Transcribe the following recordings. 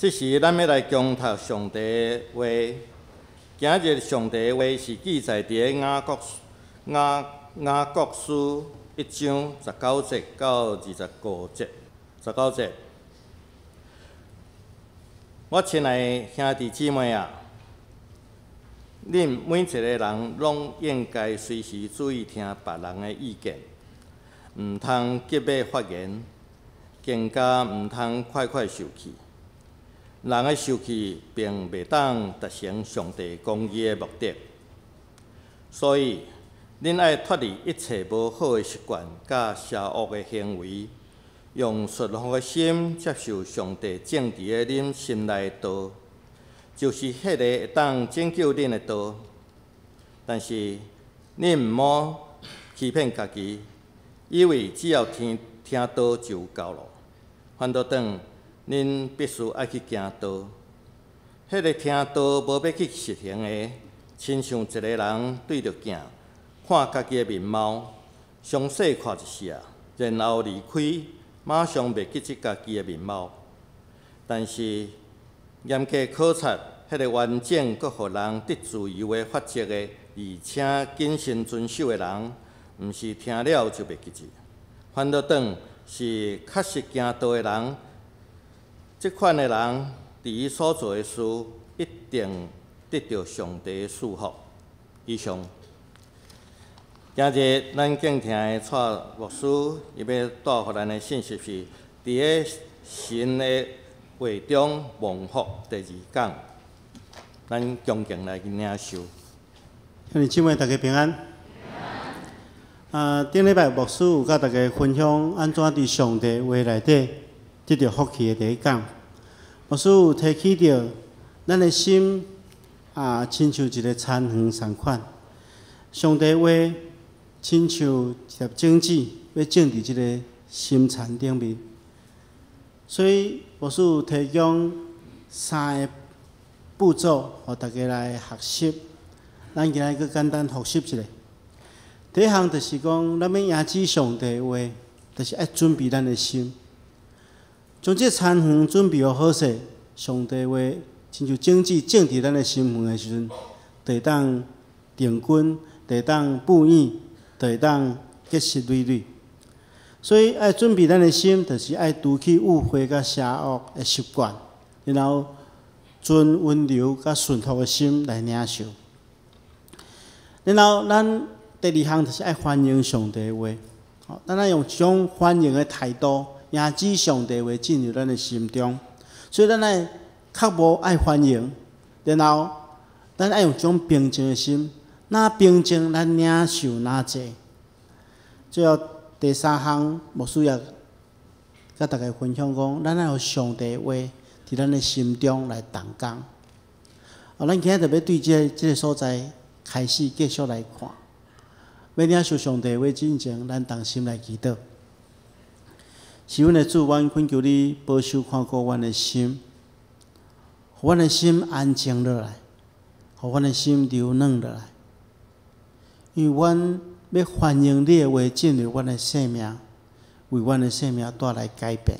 这时，咱要来共读上帝的话。今日上帝的话是记载伫雅各书1章19节到25节。19节，我亲爱的兄弟姊妹啊，恁每一个人拢应该随时注意听别人的意见，毋通急要发言，更加毋通快快受气。人的受气并袂当达成上帝公义的目的，所以恁爱脱离一切无好的习惯甲邪恶的行为，用顺服的心接受上帝种植的恁心内的道，就是迄个会当拯救恁的道。但是恁毋好欺骗家己，以为只要听道就有够咯。反倒转，恁必须爱去行道。迄个听道无要去实行的，亲像一个人对着镜看家己的面貌，详细看一下，然后离开，马上袂记得家己的面貌。但是严格考察迄个完整佮互人得自由的法则的，而且谨慎遵守的人，毋是听了就袂记住，反倒转是确实行道的人。即款的人，伫伊所做的事，一定得到上帝的祝福。以上，今日咱敬听的蔡牧师，伊要带互咱的信息是：伫个神的话中蒙福第2讲。咱恭敬来领受。兄弟姊妹，大家平安。顶礼拜牧师有甲大家分享安怎伫上帝话内底得到福气的第1讲。牧师有提起着咱的心亲像一个田园同款，上帝话亲像一粒种子，要种伫即个心田顶面。所以牧师有提供3个步骤，互大家来学习。咱今日佫简单复习一下。第一项就是讲，咱要迎接上帝的话，就是爱准备咱的心，将这田园准备好势。上帝话亲像种子种伫咱的心园的时阵，就会当定根，就会当布衣，就会当结实累累。所以爱准备咱的心，就是爱除去误会甲邪恶的习惯，然后存温柔甲顺服的心来领受。然后咱第2项就是爱欢迎上帝的话，咱爱用一种欢迎的态度，迎接上帝的话进入咱的心中。所以咱爱较无爱欢迎，然后咱爱用一种平静的心，哪平静咱领受哪济。最后第3项，牧师也甲大家分享讲，咱爱有上帝的话伫咱的心中来动工。咱今日就要对即个所在开始继续来看。要领受上帝的话之前，咱同心来祈祷。是阮的主，阮恳求你保守看顾阮的心，互阮的心安静落来，互阮的心柔软落来。因为阮要欢迎你的话进入阮的生命，为阮的生命带来改变。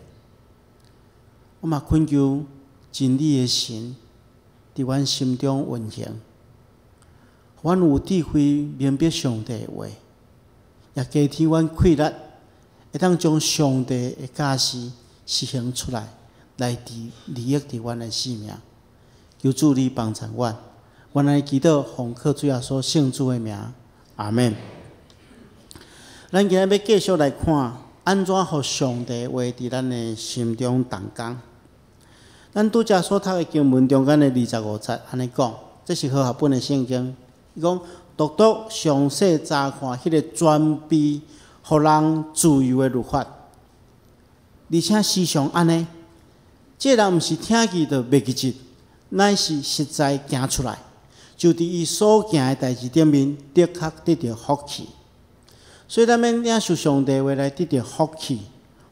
我嘛恳求真理的神伫阮心中运行，互阮有智慧明白上帝的话，也加添阮气力。会当将上帝的假施实行出来，来利益伫阮的生命。求主你帮助阮，阮来祈祷，奉靠主耶稣圣主的名，阿门。咱今日要继续来看，安怎互上帝话伫咱的心中动工。咱拄则所读的经文中间的25节，安尼讲，这是和合本的圣经。伊讲，独独详细查看迄个专备。互人自由的律法，而且时常安尼，这人毋是听记就袂记住，乃是实在行出来，就伫伊所行的代志顶面，的确得到福气。所以咱要领受上帝话来得到福气，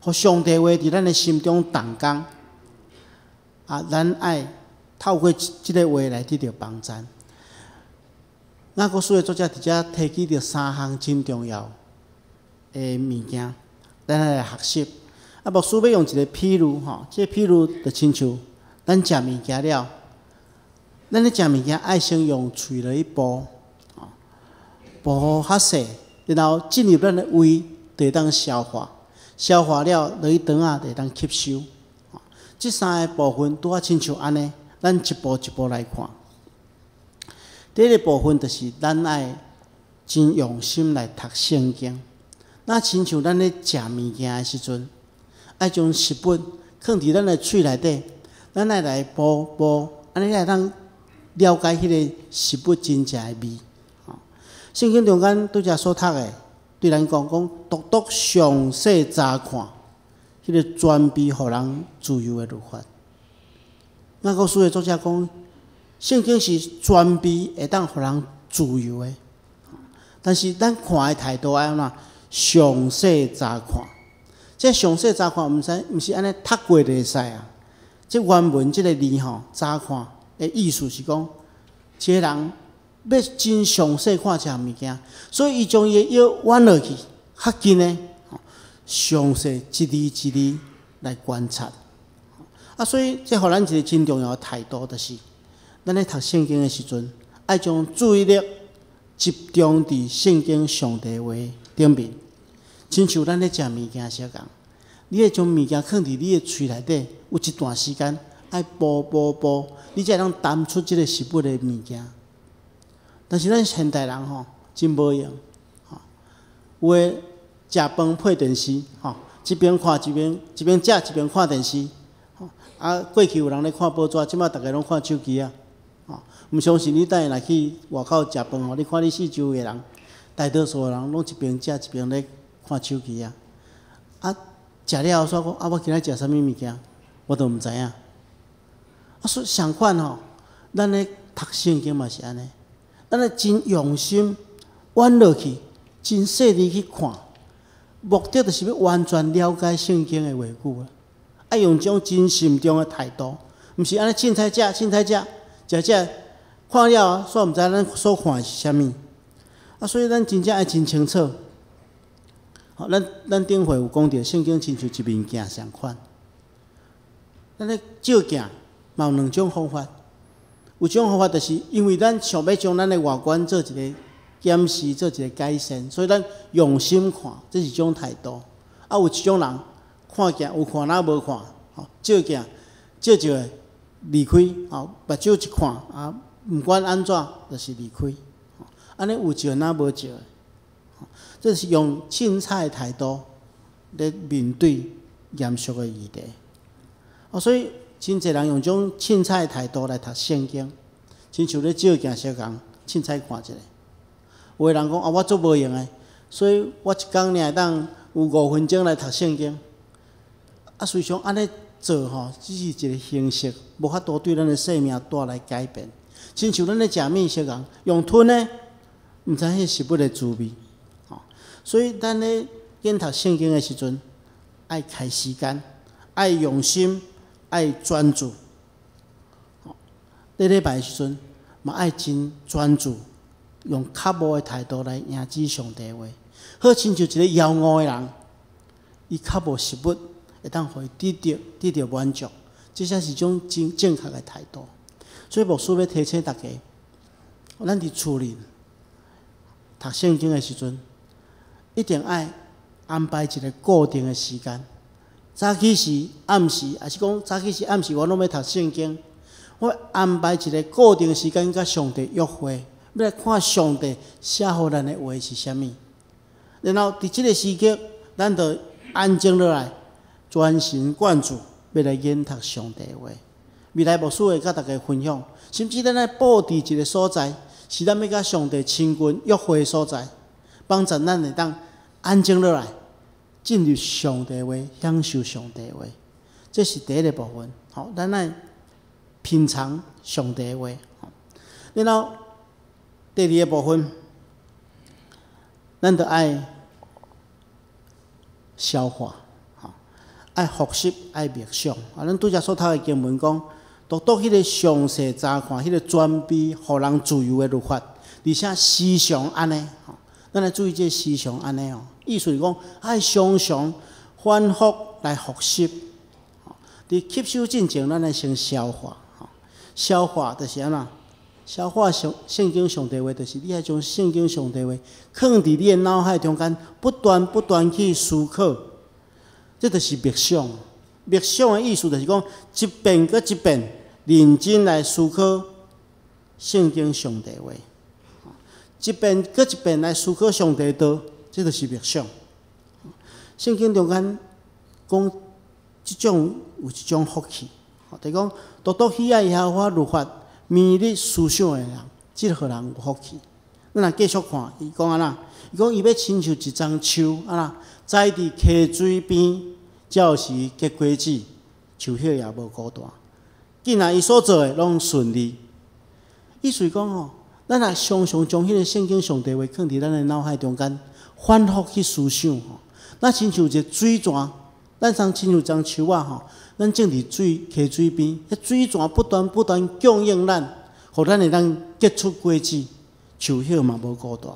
互上帝话伫咱的心中动工。咱爱透过即个话来得到帮助。雅各书的作者伫遮提起着3项真重要的物件，咱来学习。牧师要用一个譬喻，即个譬喻就亲像咱食物件了，咱咧食物件爱先用喙来去剥，剥好较细，然后进入咱的胃，就会当消化，消化了落去肠仔就会当吸收。这三个部分拄啊亲像安尼，咱一步一步来看。第一个部分就是咱爱真用心来读圣经。那亲像咱咧食物件的时阵，爱将食物放伫咱的喙内底，咱爱来剥，安尼来当了解迄个食物真正的味。圣经中间拄则所读的，对咱讲独独详细查看，迄个专备互人自由的律法。雅各书的作者讲，圣经是专备会当互人自由的，但是咱看的态度爱安怎？详细查看。这详细查看，毋是安尼读过就会使啊。这原文这个字吼，查看的意思是讲，一个人要真详细看一项物件，所以伊将伊的腰弯落去，较近的，详细一字一字来观察。所以这互咱一个真重要的态度，就是咱咧读圣经的时阵，爱将注意力集中伫圣经上帝话顶面。亲像咱咧食物件相共，你会将物件放伫你的喙内底，有一段时间爱剥，你才能谈出即个食物的物件。但是咱现代人吼真无用，有诶食饭配电视，一边看一边食一边看电视，过去有人咧看报纸，即摆大家拢看手机啊，毋相信你等下来去外口食饭吼，你看你四周围人，大多数人拢一边食一边咧看手机啊。食了后煞讲我今仔食啥物物件，我都毋知影。所以相反吼，咱咧读圣经嘛是安尼，咱咧真用心弯落去，真细腻去看，目的就是要完全了解圣经的话句啊。爱用种真慎重的态度，毋是安尼凊彩食，看了煞毋知咱所看的是啥物。所以咱真正爱真清楚。咱顶回有讲到，圣经亲像一面镜相款。咱咧照镜嘛有两种方法，有一种方法就是因为咱想要将咱的外观做一个检视，做一个改善，所以咱用心看，这是一种态度。有一种人看镜有看哪无看，照镜照的离开，目睭一看毋管安怎，就是离开。安尼有照哪无照的。这是用凊彩的态度来面对严肃的议题。所以真侪人用种凊彩的态度来读圣经，亲像咧照镜相共，凊彩看一下。有个人讲我做无用的，所以我一工会当有5分钟来读圣经。虽然安尼做吼，只是一个形式，无法度对咱的生命带来改变。亲像咱咧食物相共，用吞的，毋知迄食物的滋味。所以咱咧研读圣经的时阵，爱开时间，爱用心，爱专注。咧礼拜的时阵，嘛爱真专注，用较无的态度来迎接上帝的话。好亲像一个枵餓的人，伊较无食物，会当互伊得到满足，这才是种真正确的态度。所以牧师要提醒大家，咱伫厝里读圣经的时阵，一定爱安排一个固定的时间，早起时、暗时，还是讲早起时、暗时，我拢要读圣经。我安排一个固定的时间，甲上帝约会，要来看上帝写互咱的话是啥物。然后伫即个时刻，咱就安静落来，专心贯注，要来研读上帝的话。未来牧师会甲大家分享，甚至咱来布置一个所在，是咱要甲上帝亲近约会的所在，帮助咱会当安静落来，进入上帝话，享受上帝话。这是第一个部分。咱爱品尝上帝话。然后第二个部分，咱就爱消化，爱复习，爱默想。咱拄则所读的经文讲，独迄个详细查看，迄个专备互人自由的律法，而且时常安尼。咱来注意这时常安尼意思是讲爱常常反复来复习。伫吸收进前，咱来先消化。消化就是安怎？消化圣经上帝话，就是你爱将圣经上帝话放伫你的脑海中间，不断去思考。这就是默想。默想的意思就是讲，一遍搁一遍认真来思考圣经上帝话，一遍搁一遍来思考上帝道，这就是默想。圣经中间讲，即种有一种福气，就是讲独喜爱耶和华律法、勉励思想的人，即号人有福气。咱来继续看，伊讲安那？伊讲伊要亲像一丛树安那，栽伫溪水边，照时结果子，树叶也无孤单。既然伊所做的拢顺利，意思讲吼，咱若常常将迄个圣经上帝话放伫咱的脑海中间，反复去思想吼。咱亲像一个水泉，咱亲像一丛树仔吼，咱种伫溪水边，迄水泉不断供应咱，互咱会当结出果子，树叶嘛无孤单。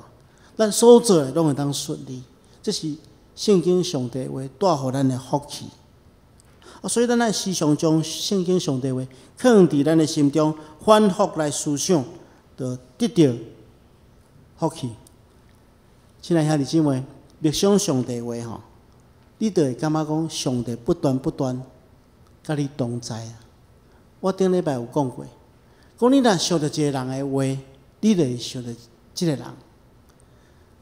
咱所做的拢会当顺利，这是圣经上帝话带互咱的福气。所以咱爱时常将圣经上帝话放伫咱的心中，反复来思想，就得到福气。亲爱兄弟姊妹，默想上帝话吼，你就会感觉讲上帝不断甲你同在啊。我顶礼拜有讲过，讲你若想到一个人的话，你就会想到即个人。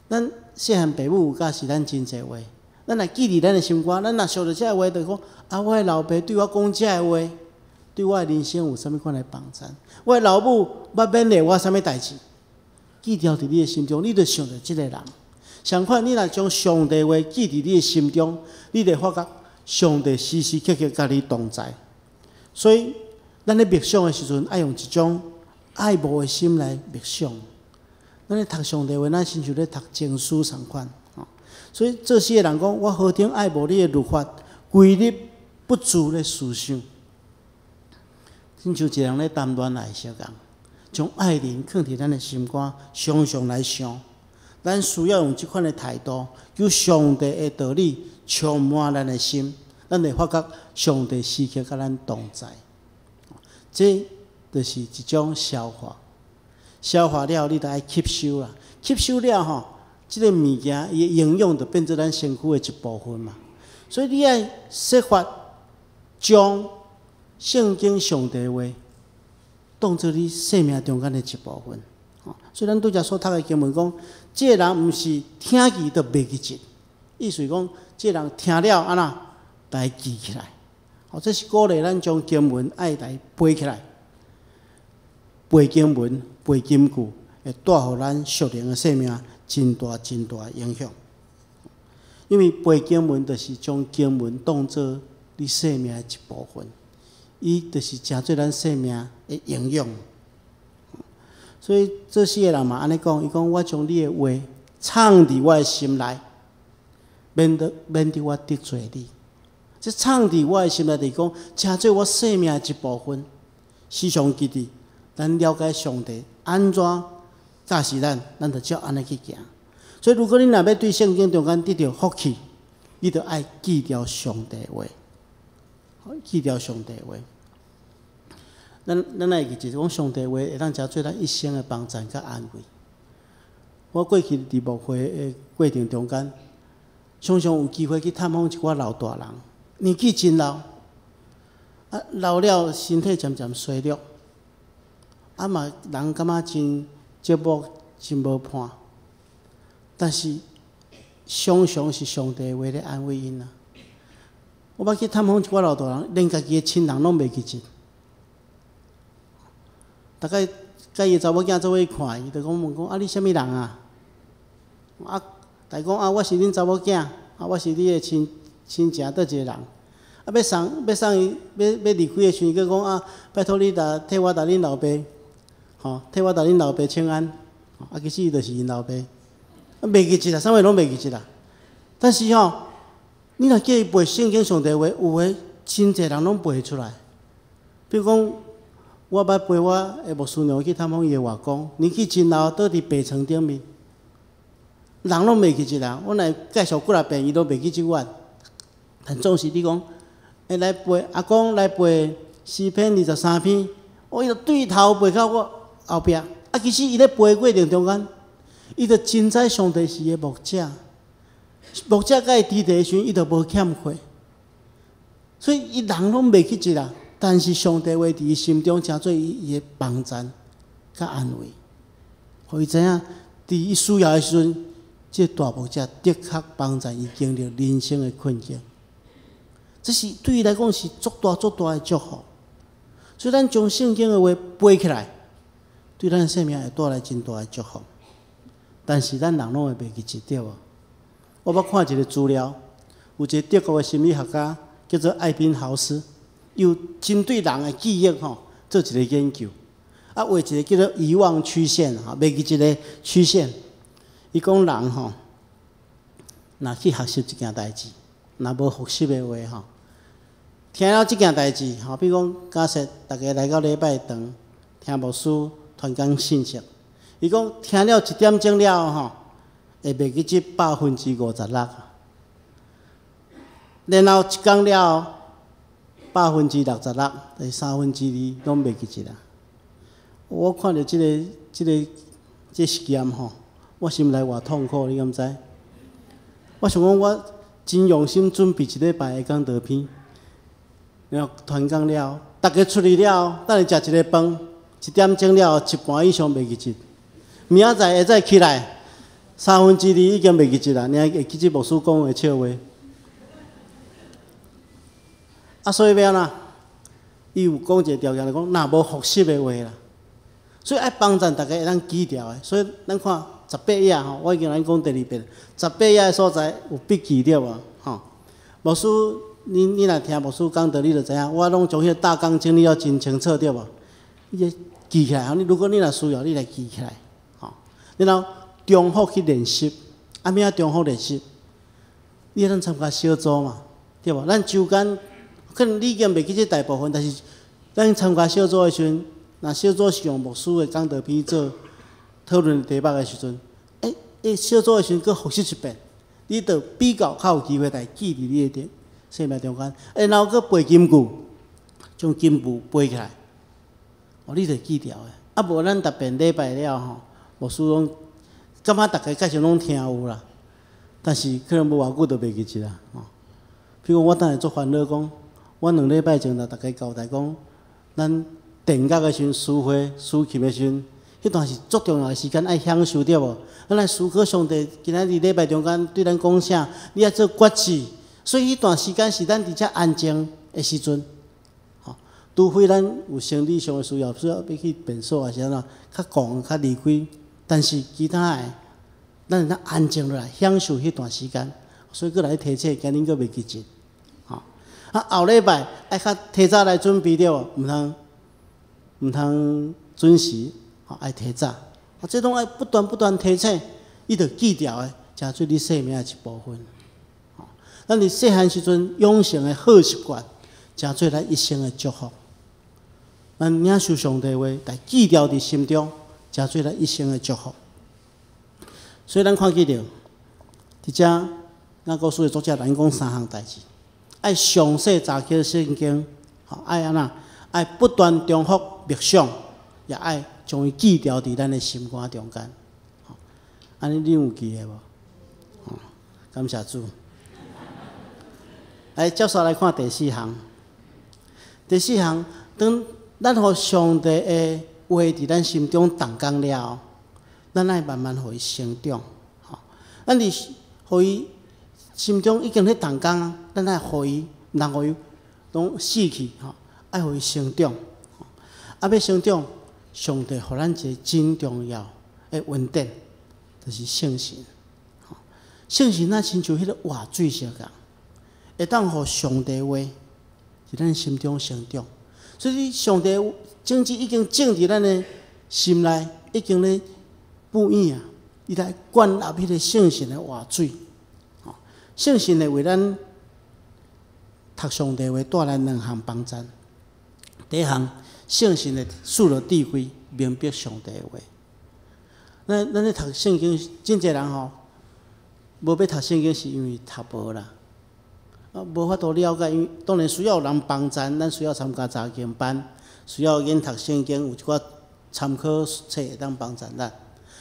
咱细汉爸母有教是咱真济话，咱来记伫咱的心肝。咱若想到这个话，就讲啊，我的老爸对我讲这个话，对我的人生有啥物款的帮助？我的老母捌勉励我啥物代志？记牢伫你的心中，你就想到即个人。相反，你若将上帝话记伫你的心中，你就发觉上帝时时刻刻甲你同在。所以，咱咧默想的时阵，爱用一种爱慕的心来默想。咱咧读上帝话，咱亲像咧读经书同款。所以这些人讲，我何等爱慕你的律法，规日不住咧思想。亲像一个人咧谈恋爱相共，将爱人放伫咱的心肝，常常来想。咱需要用即款的态度，求上帝的道理充满咱的心，咱会发觉上帝时刻甲咱同在。这就是一种消化。消化了，你就爱吸收啦。吸收了吼，即个物件伊的营养就变做咱身躯的一部分嘛。所以你爱设法将圣经上帝话当做你生命中间的一部分。所以咱拄则所读的经文讲，这个人毋是听记就袂记记，意思讲，这个人听了安那来记起来。这是鼓励咱将经文爱来背起来。背经文、背金句，会带予咱属灵的生命真大影响。因为背经文就是将经文当作你生命的一部分，伊就是真做咱生命的营养。所以这些人嘛安尼讲，伊讲我将你的话藏伫我的心内，免得我得罪你。这藏伫我的心内，就是讲真做我生命的一部分，时常记伫。咱了解上帝安怎教示咱，咱就照安尼去行。所以，如果你若要对圣经中间得到福气，你就爱记牢上帝话，记牢上帝话。咱爱记住，讲上帝话会当真做咱一生的帮助甲安慰。我过去伫牧会的过程中间，常常有机会去探访一寡老大人，年纪真老，老了身体渐渐衰弱。嘛，人感觉真寂寞，真无伴。但是常常是上帝话咧安慰因啊。我捌去探访一寡老大人，连家己的亲人拢袂记得。大概甲伊查某囝做伙看，伊就讲问讲：啊，你啥物人啊？大讲啊，我是恁查某囝，我是你的亲情倒一个人。要送伊要离开的时阵，伊讲啊，拜托你替我甲恁老爸。替我甲恁老爸请安，其实伊就是因老爸，袂记记啦，啥物拢袂记记啦。但是你若叫伊背圣经上帝话，有诶真侪人拢背会出来。比如讲，我捌陪我的牧师娘去探访伊的外公，年纪真老，倒伫病床顶面，人拢袂记记啦。我来介绍几啊遍，伊都袂记记阮。但总是你讲，来背阿公来背诗篇23篇，伊就对头背到我后壁。其实伊咧背过程中间，伊就真知上帝是个牧者，牧者甲伊伫地时，伊就无欠亏。所以伊人拢袂去一啦，但是上帝话伫伊心中成做伊个帮衬甲安慰，互伊知影，伫伊需要的时阵，这大牧者的确帮助伊经历人生的困境。这是对伊来讲是足大的祝福。所以咱将圣经的话背起来，对咱生命会带来真大的祝福。但是咱人拢会袂记得哦。我捌看一个资料，有一个德国的心理学家叫做艾宾豪斯，有针对人的记忆做一个研究，画一个叫做遗忘曲线袂记一个曲线。伊讲人若去学习一件代志，若无学习的话听了这件代志比如讲假设大家来到礼拜堂听牧师传讲信息，伊讲听了1点钟了会袂记这56%，然后1讲了66%，第2/3拢袂记啦。我看到这实验我心内偌痛苦，你敢知？我想讲，我真用心准备1礼拜的讲道片，然后传讲了，大家出去了，等下食一个饭，1点钟了，1半以上袂记记。明仔载下早起来，2/3已经袂记记啦，你还会记这牧师讲的笑话。所以要哪？伊有讲一个条件，就讲若无复习的话啦，所以爱帮助大家会当记牢的。所以咱看18页我已经咱讲第2遍，18页的所在有笔记着无？牧师，你若听牧师讲道，你就知影，我拢将迄个大纲整理了真清楚着无？你记起来，如果你若需要，你来记起来，然后重复去练习，咩啊重复练习？你通参加小组嘛，对无？咱周间可能你已经袂记这大部分，但是咱参加小组的时阵，若小组是用牧师的讲道片做讨论题目的时阵，小组的时阵搁复习一遍，你就比较较有机会来记伫你的生命中间。然后搁背金句，将金句背起来，你就记牢的。无咱逐遍礼拜了牧师拢感觉大家介绍拢听有啦，但是可能无偌久就袂记起啦。譬如我当下做烦恼讲，我2礼拜前就大家交代讲，咱定觉的时阵、思会、思琴的时阵，迄段是足重要的时间，爱享受着无？咱来思考上帝今仔日礼拜中间对咱讲啥，你爱做决志，所以迄段时间是咱伫遮安静的时阵。除非咱有生理上的需要要去便所啊，是安怎较狂、较离开，但是其他的，咱会安静落来享受迄段时间，所以过来提醒，今日阁袂记记。后礼拜爱较提早来准备着，毋通准时，爱提早。这拢爱不断提醒，伊就记牢的，成做你生命的一部分。咱伫细汉时阵养成的好习惯，成做咱一生的祝福。咱领受上帝话，来记牢伫心中，成做咱一生的祝福。所以咱看见着，伫遮咱故事的作者咱讲3项代志，爱详细查考圣经，爱安那，爱不断重复默想，也爱将伊记牢伫咱的心肝中间。安尼你有记的无？感谢主。来，接下来看第4项。第4项，当咱互上帝的话伫咱心中动工了，咱爱慢慢互伊成长。咱伫互伊心中已经咧动工，咱爱互伊，毋通互伊拢死去，爱互伊成长。要成长，上帝互咱一个真重要的稳定，就是圣神。圣神啊，亲像迄个活水相共，会当互上帝话伫咱心中成长。所以上帝种子已经种伫咱的心内，已经咧布院啊，伊来灌入迄个圣神的活水。圣神会为咱读上帝话带来2项帮助。第一项，圣神会赐了智慧，明白上帝的话。咱咧读圣经，真侪人无要读圣经，是因为读无啦。无法度了解，因为当然需要有人帮咱，咱需要参加查经班，需要研读圣经，有一寡参考册会当帮助咱。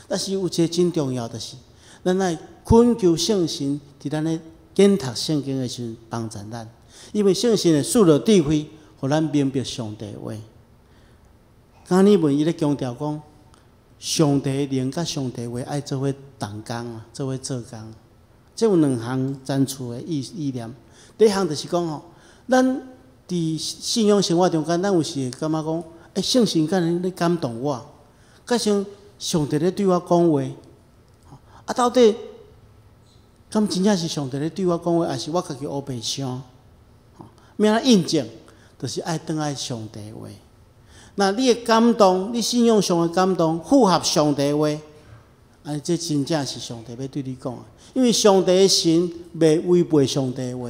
但是有一个真重要的是，咱爱恳求圣神伫咱咧研读圣经的时阵帮助咱，因为圣神会赐落智慧，互咱明白上帝的话。今日问伊咧强调讲，上帝灵甲上帝话爱做伙同工啊，做伙做工。这有两项赞处的意念。第一项就是讲吼，咱伫信仰生活中间，咱有时会感觉讲，圣神敢若咧感动我，甲像上帝咧对我讲话，啊，到底敢真正是上帝咧对我讲话，还是我家己黑白想？要安怎印证？就是爱转爱上帝的话。那你的感动，你信仰上的感动，符合上帝的话，这真正是上帝要对你讲的。因为上帝的神袂违背上帝的话，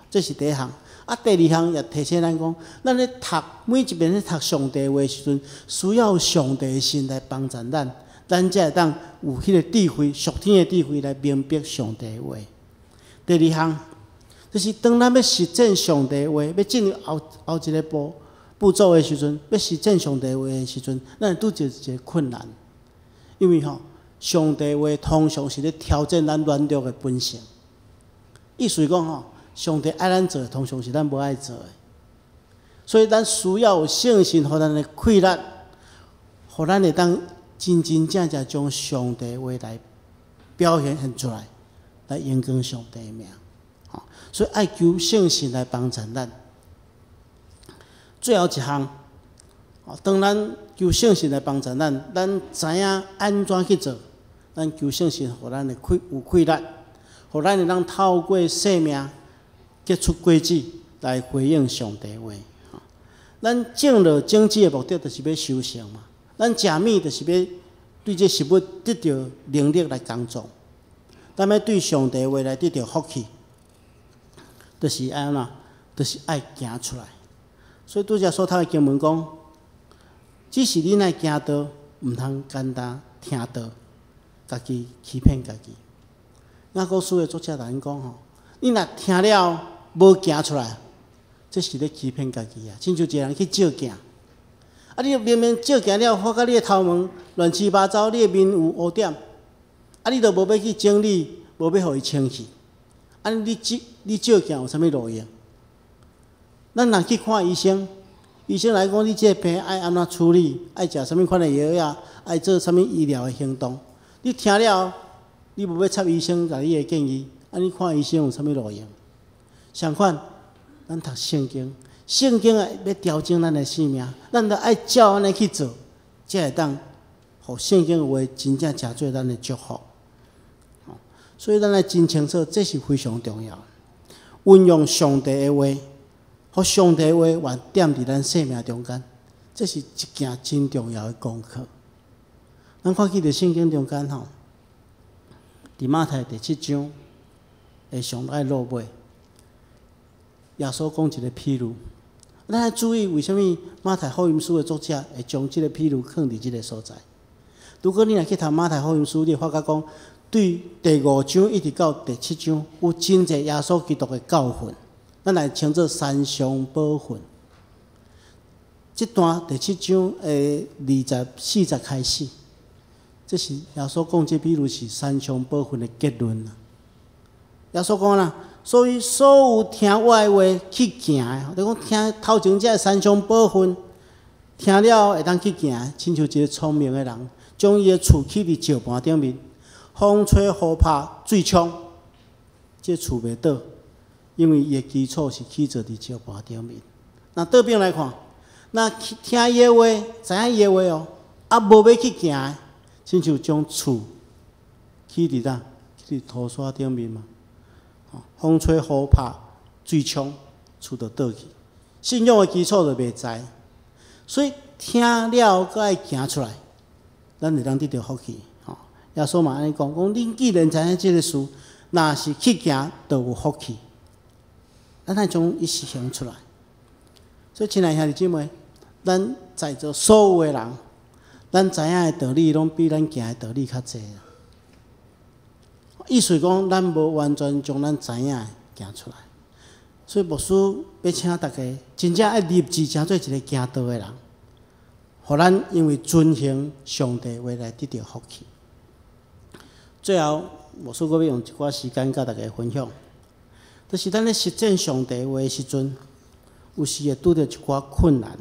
这是第一项。啊，第二项也提醒咱讲，咱咧读每一遍咧读上帝的话时阵，需要上帝的神来帮助咱，咱才会当有迄个智慧，属天的智慧来明白上帝的话。第二项就是当咱要实践上帝的话，要进入后一个步骤的时阵，要实践上帝的话的时阵，咱拄着一个困难，因为上帝的话通常是咧挑战咱软弱的本性。意思讲上帝爱咱做，通常是咱无爱做的，所以咱需要有圣神，互咱的开力，互咱会当真真正正将上帝的话来表现出来，来荣光上帝的名。所以爱求圣神来帮助咱。最后一项，当咱求圣神来帮助咱，咱知影安怎去做，咱求圣神，互咱有开力，互咱会当透过生命结出果子来回应上帝的话。咱种了种子的目的，就是要修成嘛。咱食米，就是要对这食物得到能力来工作。咱要对上帝的话来得到福气，就是安怎？就是爱行出来。所以拄则所读的经文讲，只是恁爱行道，毋通简单听道，家己欺骗家己。雅各书的作者人讲你若听了无行出来，这是咧欺骗家己啊！亲像一个人去照镜，你明明照镜了，发觉你的头毛乱七八糟，你的面有污点，你就无要去整理，无要互伊清气。你照镜有啥物路用？咱若去看医生，医生来讲，你这个病爱安怎处理，爱食啥物款的药呀，爱做啥物医疗的行动。你听了，你无要插医生甲你的建议，你看医生有啥物路用？相反，咱读圣经，圣经要调整咱的生命，咱着爱照安尼去做，才会当互圣经的话真正成做咱的祝福。所以咱来真清楚，这是非常重要。运用上帝的话。互上帝话原点伫咱生命中间，这是一件真重要的功课。咱看起伫圣经中间伫马太第7章的上爱落尾，耶稣讲一个譬如，咱要注意为什么马太福音书的作者会将这个譬如放伫这个所在。如果你若去读马太福音书，你会发觉讲，对第5章一直到第7章，有真侪耶稣基督的教训。咱来称作三相宝训。这段第7章40开始，这是耶稣讲这比如是三相宝训的结论啦。耶稣讲啦，所以所有听我的话去行的，就讲听头前这三相宝训，听了会当去行，亲像一个聪明的人，将伊的厝起伫石盘顶面，风吹雨拍水冲，这厝袂倒。因为伊的基础是起做伫石盘顶面。那倒边来看，那听伊的话，知影伊的话无要去行的，亲像将厝起伫哪？起伫土沙顶面嘛。风吹雨拍水冲，厝就倒去。信仰的基础就袂知，所以听了阁爱行出来，咱会当得到福气。耶稣嘛安尼讲，恁既然知影即个事，若是去行，就有福气。咱爱将伊实行出来。所以，亲爱兄弟姊妹，咱在座所有的人，咱知影的道理，拢比咱行的道理较济。意思讲，咱无完全将咱知影的行出来。所以牧师要请大家真正要立志成做一个行道的人，互咱因为遵行上帝话来得到福气。最后，牧师我要用一寡时间甲大家分享，就是咱咧实践上帝话的时阵，有时会拄到一寡困难。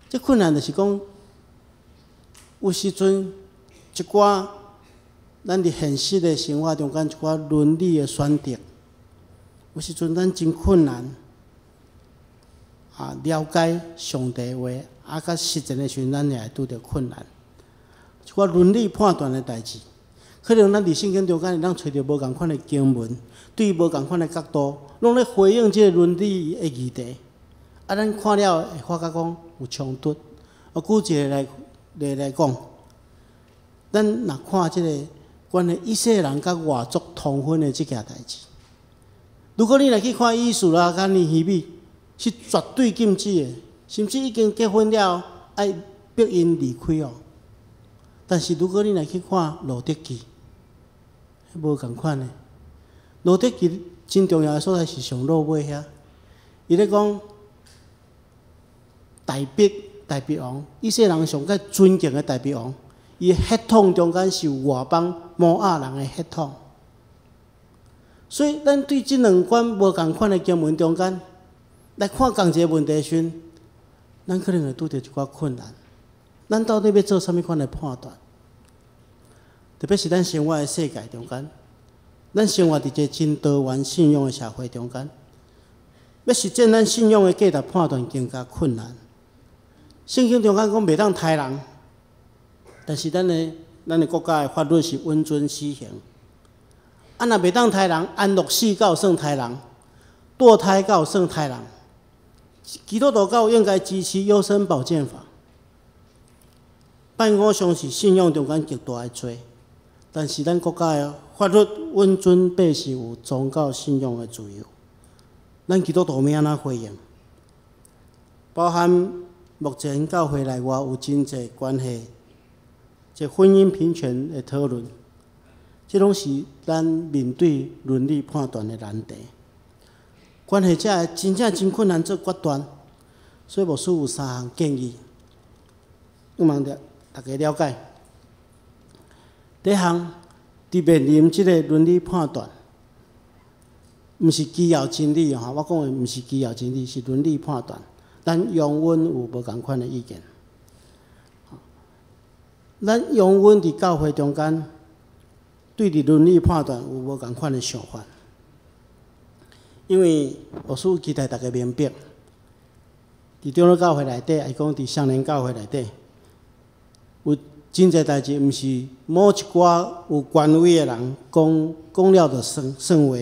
这困难就是讲，有时阵一寡咱伫现实的生活中间一寡伦理的选择，有时阵咱真困难了解上帝话，甲实践的时阵，咱也会拄到困难。一寡伦理判断的代志，可能咱伫圣经中间，咱找到无共款的经文，对无共款的角度，拢咧回应这个伦理的议题。咱看了会发觉讲有冲突。举一个例来讲，咱若看这个关于以色列人甲外族通婚的这件代志，如果你来去看以斯拉甲尼希米，是绝对禁止的，甚至已经结婚了，爱逼因离开哦。但是如果你来去看路德记，无共款的。路德记真重要的所在是上落尾遐，伊咧讲大必王，以色列人上较尊敬的大必王，伊血统中间是外邦摩押人的血统。所以，咱对这两款无共款的经文中间来看同一个问题时，咱可能会拄到一寡困难。咱到底要做啥物款的判断？特别是咱生活的世界中间，咱生活伫一个真多元信仰的社会中间，要实践咱信仰的价值判断更加困难。圣经中间讲袂当杀人，但是咱的国家的法律是温准死刑。若袂当杀人，安乐死狗算杀人，堕胎狗算杀人。基督徒教应该支持优生保健法。拜偶像是信仰中间极大的罪，但是咱国家的法律温准百姓有宗教信仰的自由。咱基督徒要安怎回应？包含目前教会内外有真侪关系，即婚姻平权的讨论，这拢是咱面对伦理判断的难题。关系者真正真困难做决断，所以牧师有3项建议，希望大家了解。第一项，伫面临即个伦理判断，毋是基要真理吼，我讲的毋是基要真理，是伦理判断。咱永远有无共款的意见。咱永远伫教会中间，对伫伦理判断有无共款的想法。因为牧师期待大家明白，伫长老教会内底，还讲伫少年教会内底，有真侪代志，毋是某一寡有权威的人讲了就算话。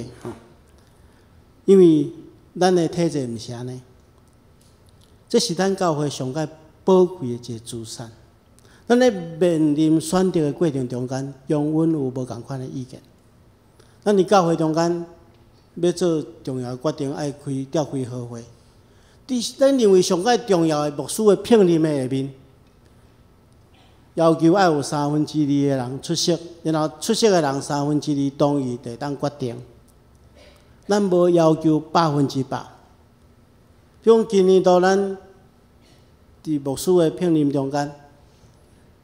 因为咱的体制毋是安尼。这是咱教会上界宝贵的一个资产。咱咧面临选择的过程中间，永远有无共款的意见。咱伫教会中间要做重要的决定，爱召开好会。伫咱认为上界重要的牧师的聘任的下面，要求爱有2/3的人出席，然后出席的人2/3同意，就当决定。咱无要求100%。比如今年度咱伫牧师的聘任中间，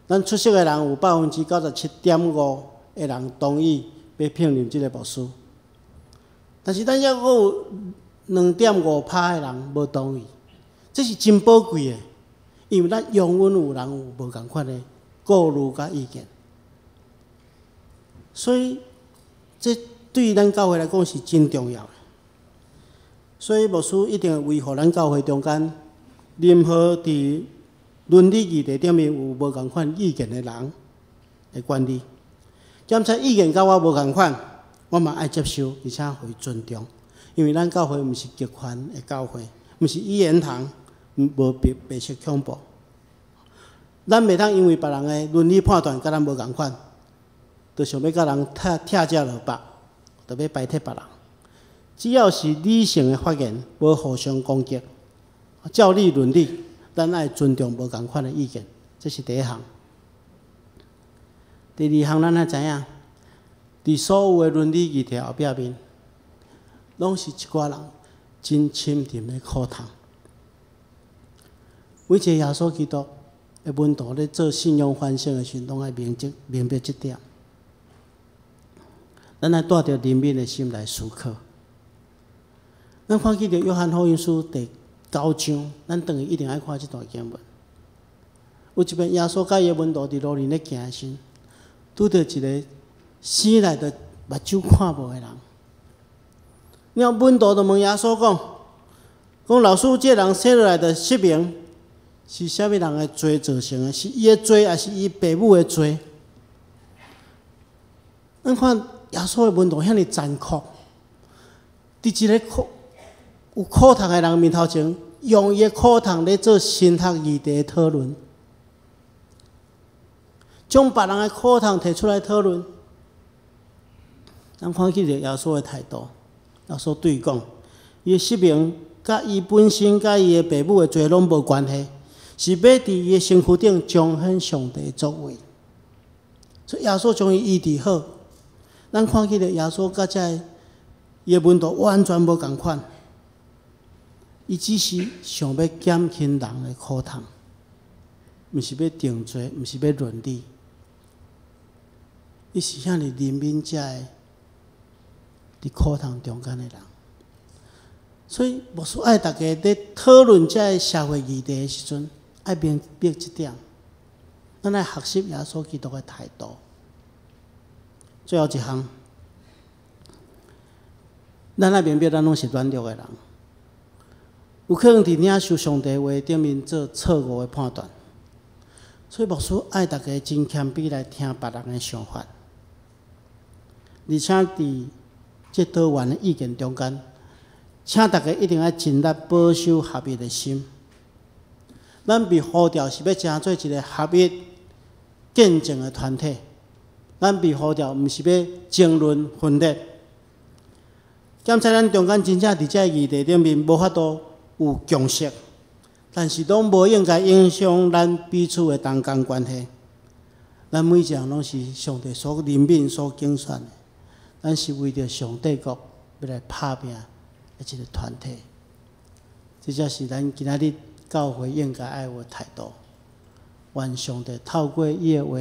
咱出席的人有97.5%的人同意要聘任这个牧师，但是咱还有2.5%的人无同意，这是真宝贵的，因为咱永远有人有无共款的顾虑甲意见，所以这对于咱教会来讲是真重要的。所以牧师一定会维护咱教会中间任何伫伦理议题顶面有无共款意见的人的权利。检测意见甲我无共款，我嘛爱接受，而且会尊重。因为咱教会毋是极权的教会，毋是一言堂，无白色恐怖。咱袂当因为别人的伦理判断甲咱无共款，就想要甲人拆只落巴，就要排斥别人。只要是理性的发言，无互相攻击，照理伦理，咱爱尊重无共款的意见，这是第一项。第二项，咱爱知影，伫所有的伦理议题后壁面，拢是一寡人真深沉的苦痛。每一个耶稣基督的门徒咧做信仰反省的时，拢爱明白这点。咱爱带着怜悯的心来思考。咱看起着约翰福音书第9章，咱等于一定爱看这段经文。有一遍耶稣甲伊的门徒伫路里咧行的时，拄着一个生来的目睭看无的人。然后门徒就问耶稣讲老师，这人生落来的失明，是啥物人的罪造成的？是伊的罪，还是伊爸母的罪？咱看耶稣的门徒遐尼残酷，伫一个有苦痛的人面头前，用伊的苦痛咧做神学议题的讨论，将别人的苦痛提出来讨论。咱看起着耶稣的态度，耶稣对伊讲，伊的失明甲伊本身甲伊的爸母的罪拢无关系，是要伫伊的身躯顶彰显上帝的作为。所以耶稣将伊医治好。咱看起着耶稣甲遮伊的门徒完全无共款，伊只是想要减轻人的苦痛，毋是要定罪，毋是要伦理。伊是遐尼怜悯遮的伫苦痛中间的人。所以牧师爱大家咧讨论遮个社会议题的时阵，爱明白这点，咱爱学习耶稣基督的态度。最后一项，咱爱明白，咱拢是软弱的人，有可能伫领受上帝话顶面做错误的判断。所以牧师爱大家真谦卑来听别人的想法，而且伫这多元的意见中间，请大家一定要尽力保守合一的心。咱被呼召是要成做一个合一见证的团体。咱被呼召，毋是要争论分裂。检测咱中间真正伫这议题顶面无法度有共识，但是拢无应该影响咱彼此的同工关系。咱每一项拢是上帝所怜悯、所拣选的，咱是为着上帝国要来拍拼的一个团体。这才是咱今仔日教会应该爱有的态度。愿上帝透过伊的话，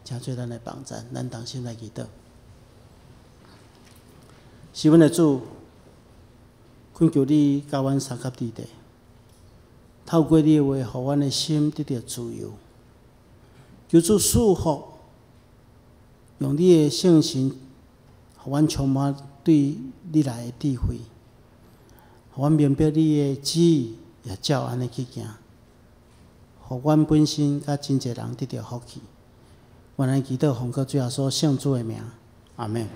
成做咱的帮助，咱同心来祈祷。是阮的主，恳求你教阮三甲之地，透过你的话，互阮的心得到自由。求主赐福，用你的圣神，互阮充满对你来的智慧，互阮明白你的旨意，也照安尼去行，互阮本身甲真侪人得到福气。愿咱祈祷奉靠主耶稣圣主的名，阿门。